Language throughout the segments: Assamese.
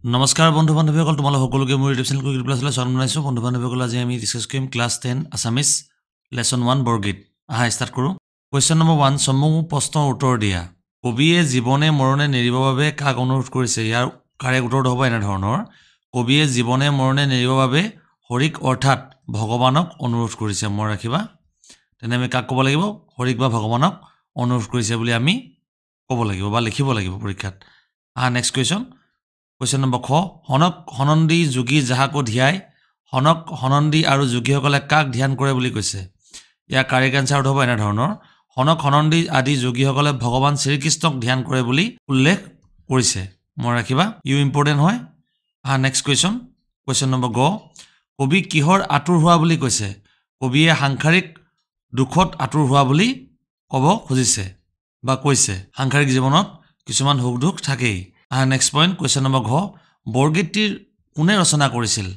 নমস্কাৰ বন্ধু বান্ধৱীসকল তোমালোক সকলোকে মোৰ ইউটিউব চেনেল কুইক ক্লাছলৈ স্বাগতম জনাইছো বন্ধু বান্ধৱীসকল আজি আমি ডিসকাস কৰিম ক্লাছ 10 আছামিজ লেসন 1 বৰগীত আহা স্টাৰ্ট কৰো কোৱেশ্চন নম্বৰ 1 সমূহ প্ৰশ্নৰ উত্তৰ দিয়া কবিয়ে জীৱনে মৰণে নেৰিবৰ বাবে কাক অনুৰোধ কৰিছে ইয়াৰ কাৰেক্ট উত্তৰ হ'ব এনে ধৰণৰ কবিয়ে জীৱনে মৰণে নেৰিবৰ বাবে হৰিক অৰ্থাৎ ভগৱানক অনুৰোধ কৰিছে মই ৰাখিবা তেনে আমি কাক ক'ব লাগিব হৰিক বা ভগৱানক অনুৰোধ কৰিছে বুলি আমি ক'ব লাগিব বা লিখিব লাগিব পৰীক্ষাত আহা নেক্সট কোৱেশ্চন Question number 4 হনক হনন্দি যোগী যাহাকো ধ্যায় হনক হনন্দি আৰু যোগীসকলে কাক ধ্যান কৰে বুলি কৈছে ইয়াৰ কাৰেক্ট আনসাৰ হ'ব এনে ধৰণৰ হনক হনন্দি আদি যোগীসকলে ভগৱান শ্ৰীকৃষ্ণক ধ্যান কৰে বুলি উল্লেখ কৰিছে মই ৰাখিবা ইউ ইম্পৰ্টেন্ট হয় নেক্সট question number go কবি কিহৰ আতুৰ হোৱা বুলি কৈছে কবিয়ে সাংসাৰিক দুখত আতুৰ হোৱা বুলি ক'ব খুজিছে বা কৈছে সাংসাৰিক জীৱনত কিছুমান হুক দুখ থাকেই next point question number ঘ বৰগীতটিৰ কোনে ৰচনা কৰিছিল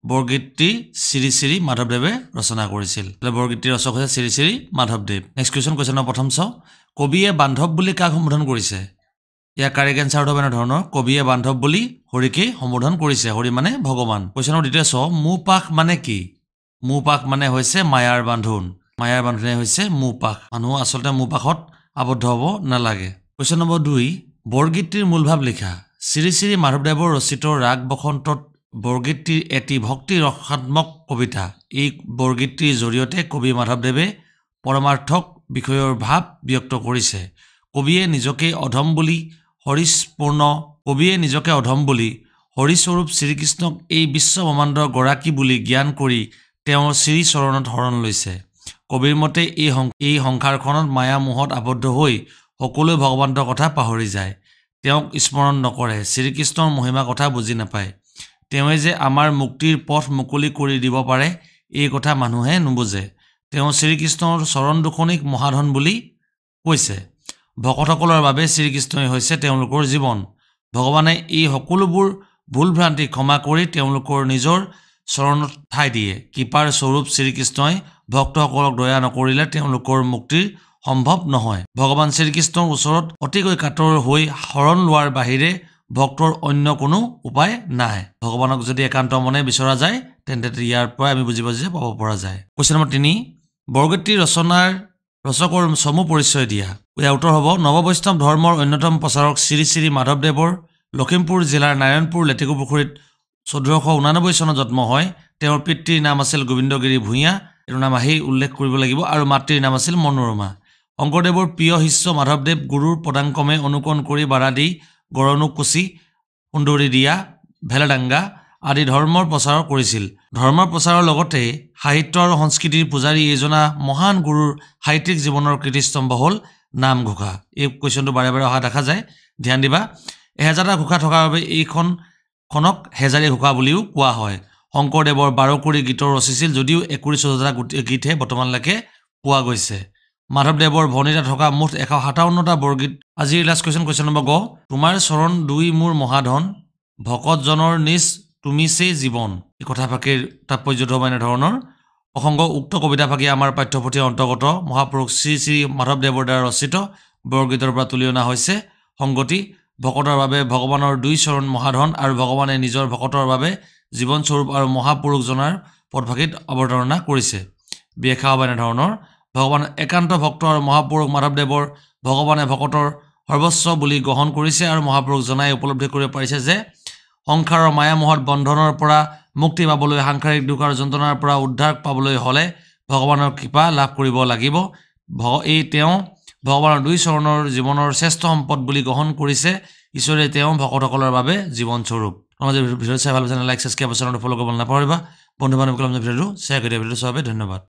বৰগীতটি শ্ৰী শ্ৰী মাধৱদেৱে ৰচনা কৰিছিল বৰগীতটিৰ ৰচক হৈছে শ্ৰী শ্ৰী মাধৱদেৱ next question number প্ৰথম চ কবিয়ে বান্ধৱ বুলি কাক সম্বোধন কৰিছে ইয়াৰ কাৰেক্ট আনসাৰ হ'ব এনে ধৰণৰ কবিয়ে বান্ধৱ বুলি হৰিকে সম্বোধন কৰিছে হৰি মানে ভগৱান question নম্বৰ দ্বিতীয় চ মুপাখ মানে কি মুপাখ মানে হৈছে মায়াৰ বান্ধোনে হৈছে মুপাখ মানুহ আসলতে মুপাখত আবদ্ধ হ'ব নালাগে question নম্বৰ 2 বৰগীতটিৰ মূল ভাৱ লিখা শ্ৰী শ্ৰী মাধৱদেৱৰ ৰচিত ৰাগ বসন্তত বৰগীতটিৰ এটি ভক্তি ৰসাত্মক কবিতা এই বৰগীতটিৰ জৰিয়তে কবি মাধৱদেৱে পৰমাৰ্থক বিষয়ৰ ভাৱ ব্যক্ত কৰিছে কবিয়ে নিজকে অধম বুলি হৰিস্বৰূপ শ্ৰীকৃষ্ণক এই বিশ্ব ব্ৰহ্মাণ্ডৰ গৰাকী বুলি জ্ঞান কৰি তেওঁৰ শ্ৰী চৰণত শৰণ লৈছে কবিৰ মতে এই সংসাৰখনত মায়া মোহত আবদ্ধ হৈ সকলো ভগৱানৰ কথা পাহৰি যায় তেওঁক স্মৰণ নকৰে শ্ৰীকৃষ্ণৰ মহিমা কথা বুজি নাপায় তেওঁ যে আমাৰ মুক্তিৰ পথ মুকলি কৰি দিব পাৰে এই কথা মানুহে নুবুজে তেওঁ শ্ৰীকৃষ্ণৰ চৰণ দুখনিক মহাধন বুলি কৈছে ভকতসকলৰ বাবে শ্ৰীকৃষ্ণই হৈছে তেওঁলোকৰ জীৱন ভগৱানে এই সকলোবোৰ ভুল ভ্ৰান্তি ক্ষমা কৰি তেওঁলোকৰ নিজৰ চৰণত ঠাই দিয়ে কৃপাৰ স্বৰূপ শ্ৰীকৃষ্ণই ভক্তসকলক দয়া নকৰিলে তেওঁলোকৰ মুক্তিৰ সম্ভৱ নহয় ভগৱান শ্ৰীকৃষ্ণৰ ওচৰত অতিকৈ কাতৰ হৈ শৰণ লোৱাৰ বাহিৰে ভক্তৰ অন্য কোনো উপায় নাই ভগৱানক যদি একান্ত মনে বিচৰা যায় তেন্তে ইয়াৰ পৰা আমি বুজিব যে পাব পৰা যায় কোৱেশ্চন নম্বৰ 3 বৰগীতটিৰ ৰচকৰ সমূহ পৰিচয় দিয়া ইয়াৰ উত্তৰ হ'ব নৱবৈষ্ণৱ ধৰ্মৰ অন্যতম প্ৰচাৰক শ্ৰী শ্ৰী মাধৱদেৱৰ লখিমপুৰ জিলাৰ নাৰায়ণপুৰ লেটেকুপুখুৰীত 1489 চনত জন্ম হয় তেওঁৰ পিতৃৰ নাম আছিল গোবিন্দগিৰি ভূঞা এৰ নাম আহি উল্লেখ কৰিব লাগিব আৰু মাতৃৰ নাম আছিল মনোৰমা শংকৰদেৱৰ প্ৰিয় শিষ্য মাধৱদেৱ গুৰুৰ পদাংকমে অনুকৰণ কৰি বাৰাদি গৰণুকুচি সুন্দৰী দিয়া ভেলাডাঙ্গা আদি ধৰ্মৰ প্ৰচাৰ কৰিছিল ধৰ্মৰ প্ৰচাৰৰ লগতে সাহিত্য আৰু সংস্কৃতিৰ পূজাৰী এজনা মহান গুৰুৰ সাহিত্যিক জীৱনৰ কীৰ্তিস্তম্ভ হ'ল নামঘোষা এই কোৱেশ্চনটো বাৰে বাৰে অহা দেখা যায় ধ্যান দিবা এহেজাৰটা ঘোষা থকাৰ বাবে এইখনক হেজাৰী ঘোষা বুলিও কোৱা হয় শংকৰদেৱৰ 12 কুৰি গীতৰ ৰচিছিল যদিও 21,000টা গীতহে বৰ্তমানলৈকে পোৱা গৈছে মাধৱদেৱৰ ভণিতা থকা মুঠ 157টা বৰগীত আজিৰ লাষ্ট কোৱেশ্চন নম্বৰ গ তোমাৰ চৰণ দুই মোৰ মহাধন ভকত জনৰ নিজ তুমি সে জীৱন এই কথা ফাকিৰ তাৎপৰ্যটো হ'ব এনে ধৰণৰ অসংগ উক্ত কবিতা ফাকি আমাৰ পাঠ্যপুথিৰ অন্তৰ্গত মহাপুৰুষ শ্ৰী শ্ৰী মাধৱদেৱৰ দ্বাৰা ৰচিত বৰগীতৰ পৰা তুলি অনা হৈছে সংগতি ভকতৰ বাবে ভগৱানৰ দুই চৰণ মহাধন আৰু ভগৱানে নিজৰ ভকতৰ বাবে জীৱন স্বৰূপ আৰু মহাপুৰুষ জনাৰ পদভাগিত অৱতাৰণা কৰিছে ব্যাখ্যা হ'ব এনে ধৰণৰ ভগৱান একান্ত ভক্ত আৰু মহাপুৰুষ মাধৱদেৱৰ ভগৱানে ভকতৰ সৰ্বস্ব বুলি গ্ৰহণ কৰিছে আৰু মহাপুৰুষ জনাই উপলব্ধি কৰিব পাৰিছে যে সংসাৰৰ মায়া মোহত বন্ধনৰ পৰা মুক্তি পাবলৈ সাংসাৰিক দুখ আৰু যন্ত্ৰণাৰ পৰা উদ্ধাৰ পাবলৈ হলে ভগৱানৰ কৃপা লাভ কৰিব লাগিব তেওঁ ভগৱানৰ দুই চৰণৰ জীৱনৰ শ্ৰেষ্ঠ সম্পদ বুলি গ্ৰহণ কৰিছে ঈশ্বৰে তেওঁ ভকতসকলৰ বাবে জীৱন স্বৰূপ আমাদেৰ ভিডিও চাই ভালো লাইক সাবস্ক্ৰাইব চেনেলটো ফলো কৰিব নাপাহৰিবা বন্ধু বান্ধৱীসকলক ভিডিওটো শ্বেয়াৰ কৰি দিয়া ভিডিওটো সবে ধন্যবাদ